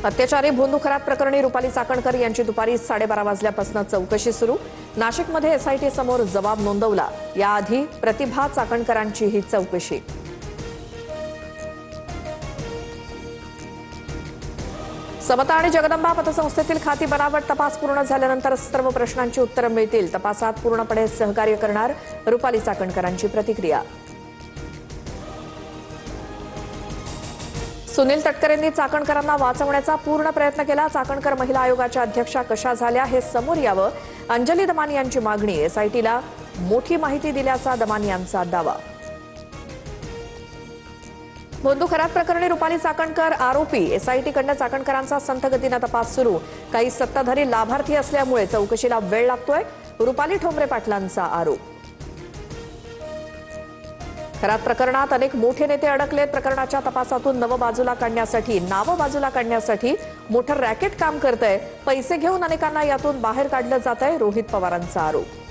अत्याचारी भोंदू खरात प्रकरणी रुपाली चाकणकर यांची दुपारी 12:30 वाजल्यापासून चौकशी सुरू। नाशिकमध्ये एसआयटी समोर जबाब नोंदवला। याआधी प्रतिभा चाकणकरांची ही चौकशी। समता आणि जगदंबा पतसंस्थेतील खाती बनावट तपास पूर्ण झाल्यानंतर सर्व प्रश्नांची उत्तरं मिळतील। तपासात पूर्णपणे सहकार्य करणार, रुपाली चाकणकरांची प्रतिक्रिया। सुनील तटकरेंनी चाकणकरांना वाचवण्याचा पूर्ण प्रयत्न केला। चाकणकर महिला आयोगाच्या अध्यक्षा कशा झाल्या हे समोर यावं, अंजली दमानी यांची मागणी। एसआयटीला मोठी माहिती दिल्याचा दमानी यांचा दावा। भोंदू खरात प्रकरणी रुपाली चाकणकर आरोपी। एसआयटीकडनं चाकणकरांचा संथ गतीनं तपास सुरू। काही सत्ताधारी लाभार्थी असल्यामुळे चौकशीला वेळ लागतोय, रुपाली ठोंबरे पाटलांचा आरोप। खरात प्रकरणात अनेक मोठे नेते अडकलेत। प्रकरणाच्या तपासातून नावं बाजूला काढण्यासाठी मोठं रॅकेट काम करतंय। पैसे घेऊन अनेकांना यातून बाहेर काढलं जातंय, रोहित पवारांचा आरोप।